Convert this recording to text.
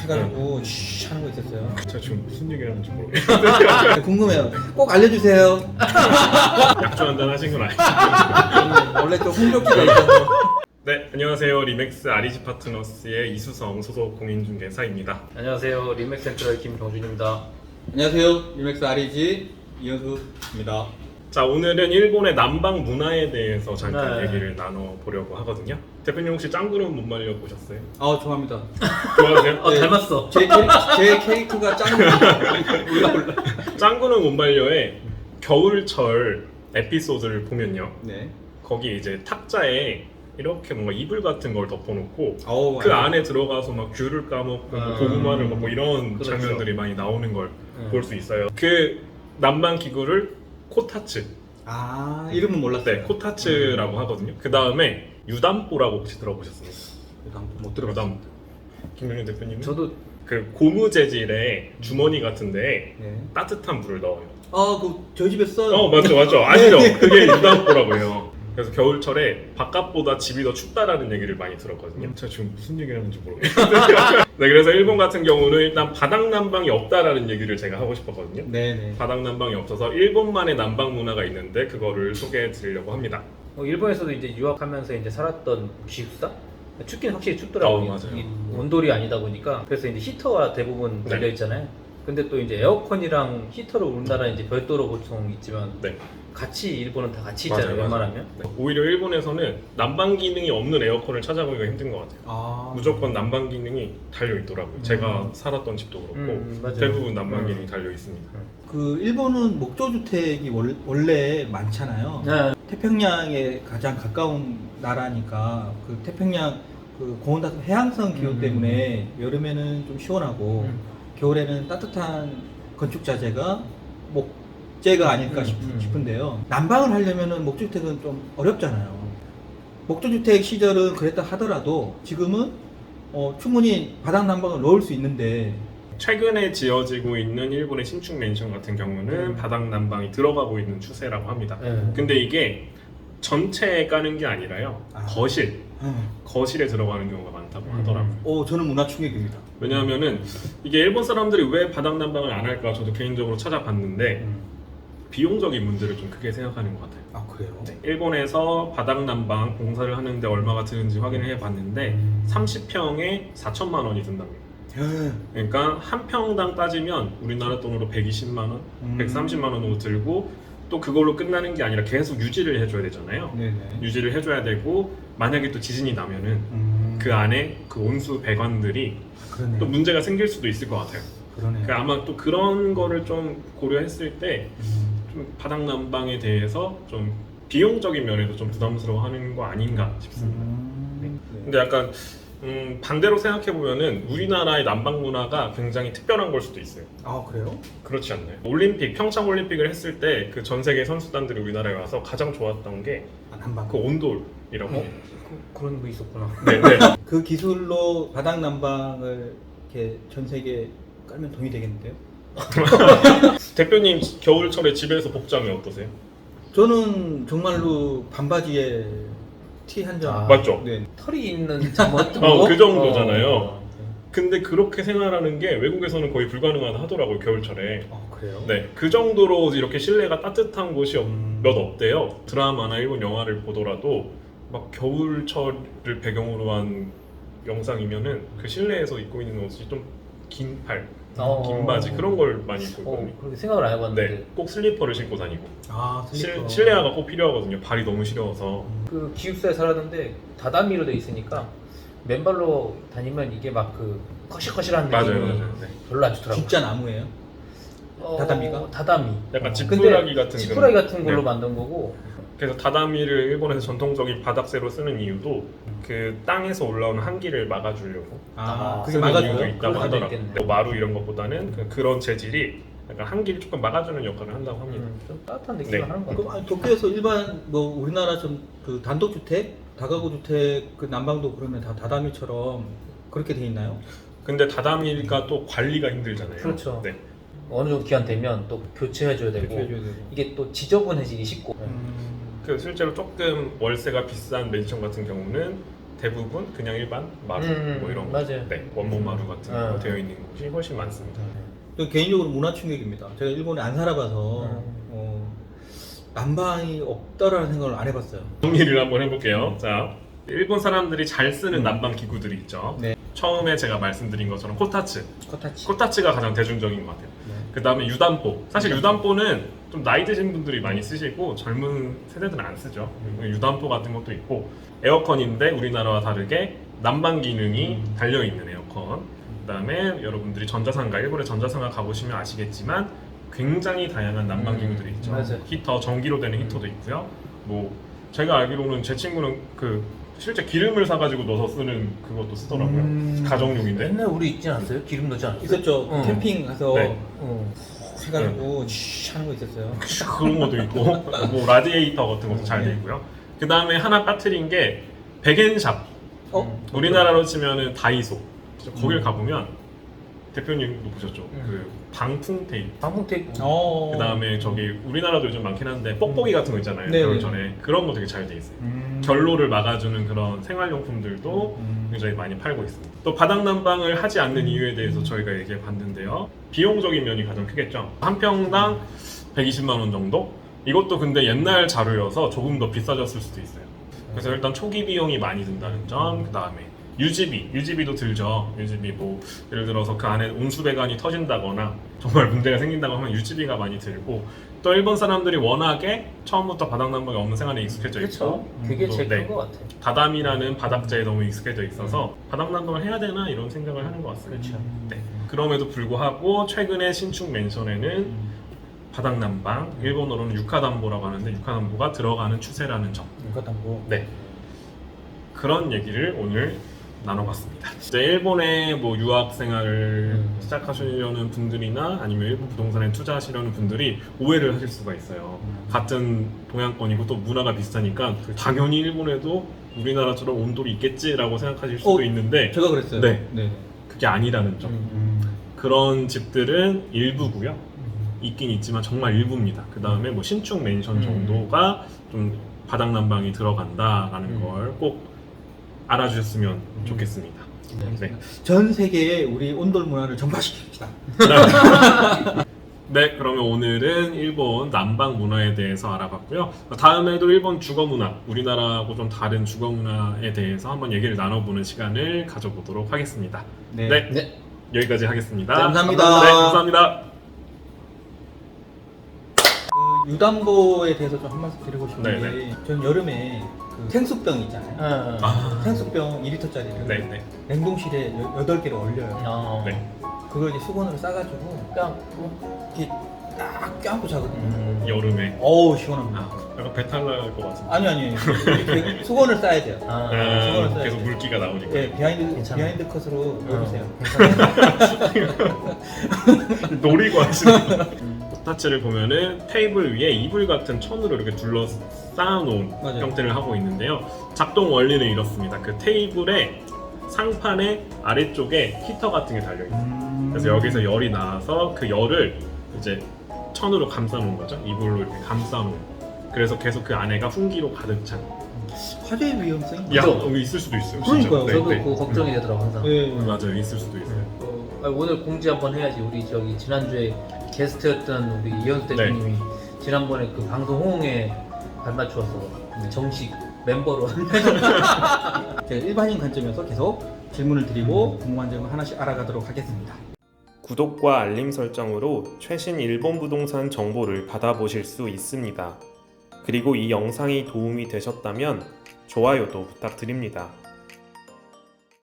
해가지고 쉬 하는 거 있었어요. 제가 지금 무슨 얘기를 하는지 모르겠어요. 궁금해요. 꼭 알려주세요. 약주 한잔 하신 건 아니죠? 원래 좀 홍조기가 있어서. 네, 안녕하세요. 리맥스 아리지 파트너스의 이수성 소속 공인중개사입니다. 안녕하세요. 리맥 센트럴 김병준입니다. 안녕하세요. 유맥스 아리지 이현수입니다. 자, 오늘은 일본의 남방 문화에 대해서 잠깐 네. 얘기를 나눠보려고 하거든요. 대표님 혹시 짱구는 못 말려 보셨어요? 아 좋아합니다. 좋아하세요? 네. 닮았어. 제 캐릭터가 짱 올라. 짱구는 못 말려의 겨울철 에피소드를 보면요. 네. 거기 이제 탁자에 이렇게 뭔가 이불 같은 걸 덮어놓고 어우, 그 맞아요. 안에 들어가서 막 귤을 까먹고 뭐 고구마를 먹고 이런 그렇죠. 장면들이 많이 나오는 걸 볼 수 있어요. 그 난방 기구를 코타츠, 아 이름은 몰랐어요. 네, 코타츠라고 하거든요. 그 다음에 유담보라고 혹시 들어보셨어요? 못 들어봤어요. 유담. 김용현 대표님은? 저도 그 고무 재질의 주머니 같은데 네. 따뜻한 물을 넣어요. 아그 저희 집에 써요. 맞죠. 아시죠? 그게 유담보라고 해요. 그래서 겨울철에 바깥보다 집이 더 춥다라는 얘기를 많이 들었거든요. 제가 지금 무슨 얘기를 하는지 모르겠어요. 네, 그래서 일본 같은 경우는 일단 바닥 난방이 없다라는 얘기를 제가 하고 싶었거든요. 네네. 바닥 난방이 없어서 일본만의 난방 문화가 있는데 그거를 소개해 드리려고 합니다. 일본에서도 이제 유학하면서 이제 살았던 기숙사? 춥긴 확실히 춥더라고요. 맞아요. 이게 온돌이 아니다 보니까 그래서 이제 히터가 대부분 달려 있잖아요. 근데 또 이제 에어컨이랑 히터를 우리나라는 이제 별도로 보통 있지만 네. 같이 일본은 다 같이 있잖아요. 맞아요. 웬만하면. 네. 오히려 일본에서는 난방 기능이 없는 에어컨을 찾아보기가 힘든 것 같아요. 아 무조건 난방 기능이 달려 있더라고요. 제가 살았던 집도 그렇고 맞아요. 대부분 난방 기능이 달려 있습니다. 그 일본은 목조 주택이 원래 많잖아요. 네. 태평양에 가장 가까운 나라니까 그 태평양 그 고온다 해양성 기후 때문에 여름에는 좀 시원하고 겨울에는 따뜻한 건축 자재가 목재가 아닐까 싶은데요. 난방을 하려면은 목조주택은 좀 어렵잖아요. 목조주택 시절은 그랬다 하더라도 지금은 충분히 바닥 난방을 넣을 수 있는데 최근에 지어지고 있는 일본의 신축 맨션 같은 경우는 바닥 난방이 들어가고 있는 추세라고 합니다. 네. 근데 이게 전체에 까는 게 아니라요. 거실에 들어가는 경우가 많다고 하더라고요. 저는 문화 충격입니다. 왜냐하면은 이게 일본 사람들이 왜 바닥 난방을 안 할까 저도 개인적으로 찾아봤는데 비용적인 문제를 좀 크게 생각하는 것 같아요. 아 그래요? 네, 일본에서 바닥 난방 공사를 하는데 얼마가 드는지 확인을 해봤는데 30평에 4천만 원이 든답니다. 그러니까 한 평당 따지면 우리나라 돈으로 120만 원, 130만 원으로 들고 또 그걸로 끝나는 게 아니라 계속 유지를 해줘야 되잖아요. 네네. 유지를 해줘야 되고 만약에 또 지진이 나면은 그 안에 그 온수 배관들이 그러네요. 또 문제가 생길 수도 있을 것 같아요. 그러네요. 그러니까 아마 또 그런 거를 좀 고려했을 때 좀 바닥 난방에 대해서 좀 비용적인 면에서 좀 부담스러워하는 거 아닌가 싶습니다. 네. 근데 약간 반대로 생각해 보면은 우리나라의 난방 문화가 굉장히 특별한 걸 수도 있어요. 아 그래요? 그렇지 않나요? 올림픽 평창 올림픽을 했을 때 그 전 세계 선수단들이 우리나라에 와서 가장 좋았던 게 난방. 그 온돌이라고. 그런 거 있었구나. 네, 네. 그 기술로 바닥 난방을 이렇게 전 세계에 깔면 돈이 되겠는데요? 대표님 겨울철에 집에서 복장이 어떠세요? 저는 정말로 반바지에 티 한 장. 맞죠? 네. 털이 있는 잠옷 정도? 그 정도잖아요. 근데 그렇게 생활하는 게 외국에서는 거의 불가능하다 하더라고요, 겨울철에. 그래요? 네, 그 정도로 이렇게 실내가 따뜻한 곳이 몇 없대요. 드라마나 일본 영화를 보더라도 막 겨울철을 배경으로 한 영상이면은 그 실내에서 입고 있는 옷이 좀 긴 팔, 긴 바지 그런 걸 많이 입고 있거든요. 그렇게 생각을 안 해봤는데 네, 꼭 슬리퍼를 신고 다니고. 아 슬리퍼. 실내화가 꼭 필요하거든요. 발이 너무 시려워서. 그 기숙사에 살았는데 다다미로 돼 있으니까 맨발로 다니면 이게 막 그 거실거실한 느낌이 맞아요. 네. 별로 안 좋더라고요. 진짜 나무예요? 다다미가? 다다미. 약간 근데 지푸라기 같은 지푸라기 같은 걸로 네. 만든 거고. 그래서 다다미를 일본에서 전통적인 바닥재로 쓰는 이유도 그 땅에서 올라오는 한기를 막아주려고 그게 쓰는 막아줘요? 이유도 있다고 그럴 수도 하더라고요. 있겠네. 뭐 마루 이런 것보다는 그런 재질이 약간 한기를 조금 막아주는 역할을 한다고 합니다. 좀 따뜻한 느낌을 네. 하는 것 그럼 같아요. 도쿄에서 일반 우리나라 좀 그 단독주택, 다가구 주택 그 난방도 그러면 다 다다미처럼 그렇게 돼 있나요? 근데 다다미가 또 관리가 힘들잖아요. 그렇죠. 네. 어느 정도 기간 되면 또 교체해줘야 되고 교체해줘야 되고. 이게 또 지저분해지기 쉽고. 그 실제로 조금 월세가 비싼 맨션 같은 경우는 대부분 그냥 일반 마루 뭐 이런 거. 맞아요. 네, 원목 마루 같은 거 음. 되어 있는 곳이 훨씬 많습니다. 또 개인적으로 문화 충격입니다. 제가 일본에 안 살아봐서 난방이 없다라는 생각을 안 해봤어요. 정리를 한번 해볼게요. 자, 일본 사람들이 잘 쓰는 난방 기구들이 있죠. 네. 처음에 제가 말씀드린 것처럼 코타츠. 코타치. 코타츠가 가장 대중적인 것 같아요. 네. 그 다음에 유단포. 사실 유단포는 좀 나이 드신 분들이 많이 쓰시고 젊은 세대들은 안 쓰죠. 유단포 같은 것도 있고 에어컨인데 우리나라와 다르게 난방 기능이 달려있는 에어컨. 그 다음에 여러분들이 전자상가, 일본의 전자상가 가보시면 아시겠지만 굉장히 다양한 난방 기구들이 있죠. 맞아요. 히터, 전기로 되는 히터도 있고요. 뭐 제가 알기로는 제 친구는 그 실제 기름을 사가지고 넣어서 쓰는 그것도 쓰더라고요. 가정용인데. 옛날 우리 있지 않았어요? 기름 넣지 않았어요? 있었죠. 응. 캠핑 가서 네. 해가지고 쉿 하는 거 있었어요. 그런 것도 있고 뭐 라디에이터 같은 것도 잘 돼 있고요. 그 다음에 하나 빠뜨린 게 백엔샵. 우리나라로 치면은 다이소. 거길 가보면 대표님도 보셨죠? 그 방풍 테이프. 방풍 테이프. 그 다음에 저기 우리나라도 요즘 많긴 한데 뽁뽁이 같은 거 있잖아요. 네네. 겨울전에 그런 거 되게 잘 돼 있어요. 결로를 막아주는 그런 생활용품들도 굉장히 많이 팔고 있습니다. 또 바닥 난방을 하지 않는 이유에 대해서 저희가 얘기해 봤는데요. 비용적인 면이 가장 크겠죠. 한 평당 120만 원 정도? 이것도 근데 옛날 자료여서 조금 더 비싸졌을 수도 있어요. 그래서 일단 초기 비용이 많이 든다는 점, 그 다음에 유지비도 들죠. 유지비 뭐 예를 들어서 그 안에 온수배관이 터진다거나 정말 문제가 생긴다고 하면 유지비가 많이 들고 또 일본 사람들이 워낙에 처음부터 바닥 난방이 없는 생활에 익숙해져 있고 그렇죠. 그게 또, 제일 네, 큰 것 같아요. 다담이라는 바닥재에 너무 익숙해져 있어서 바닥 난방을 해야 되나 이런 생각을 하는 것 같습니다. 그렇죠. 네. 그럼에도 불구하고 최근에 신축 맨션에는 바닥 난방, 일본어로는 유카담보라고 하는데 유카담보가 들어가는 추세라는 점. 유카담보. 네. 그런 얘기를 오늘 나눠봤습니다. 이제 일본에 뭐 유학 생활을 시작하시려는 분들이나 아니면 일본 부동산에 투자하시려는 분들이 오해를 하실 수가 있어요. 같은 동양권이고 또 문화가 비슷하니까 당연히 일본에도 우리나라처럼 온돌이 있겠지라고 생각하실 수도 있는데 제가 그랬어요. 네. 네. 그게 아니라는 점. 그런 집들은 일부고요. 있긴 있지만 정말 일부입니다. 그 다음에 뭐 신축 맨션 정도가 좀 바닥 난방이 들어간다라는 걸 꼭 알아주셨으면 좋겠습니다. 네. 전 세계에 우리 온돌 문화를 전파시킵시다. 네, 그러면 오늘은 일본 난방 문화에 대해서 알아봤고요. 다음에도 일본 주거 문화, 우리나라하고 좀 다른 주거 문화에 대해서 한번 얘기를 나눠보는 시간을 가져보도록 하겠습니다. 네. 네. 여기까지 하겠습니다. 네, 감사합니다. 네, 감사합니다. 그 유담보에 대해서 좀 한 말씀 드리고 싶은데 네네. 전 여름에 그 생수병 있잖아요. 생수병 2리터짜리를 네. 냉동실에 8개를 얼려요. 네. 그걸 이제 수건으로 싸가지고 이렇게 딱 껴안고 자거든요. 여름에. 어우 시원합니다. 약간 배탈 날 것 같은데. 아니 이렇게 수건을 싸야 돼요. 수건을 써야 계속 돼요. 물기가 나오니까. 네, 괜찮아요. 비하인드 컷으로 보여주세요. 노리고 하시는. 코타츠를 보면은 테이블 위에 이불 같은 천으로 이렇게 둘러 쌓아놓은 맞아요. 형태를 하고 있는데요. 작동 원리는 이렇습니다. 그 테이블의 상판의 아래쪽에 히터 같은 게 달려있어요. 그래서 여기서 열이 나와서 그 열을 이제 천으로 감싸놓은 거죠. 이불로 이렇게 감싸놓은. 그래서 계속 그 안에가 훈기로 가득 찬. 화재 위험성이 야, 그죠? 여기 있을 수도 있어요. 그러니까요. 진짜. 저도 그거 걱정이 되더라고 항상. 네. 맞아요, 있을 수도 있어요. 오늘 공지 한번 해야지. 우리 저기 지난주에 게스트였던 우리 이현수 대표님이 지난번에 그 방송 호응에 발맞추어서 정식 멤버로 제가 일반인 관점에서 계속 질문을 드리고 궁금한 점을 하나씩 알아가도록 하겠습니다. 구독과 알림 설정으로 최신 일본 부동산 정보를 받아보실 수 있습니다. 그리고 이 영상이 도움이 되셨다면 좋아요도 부탁드립니다.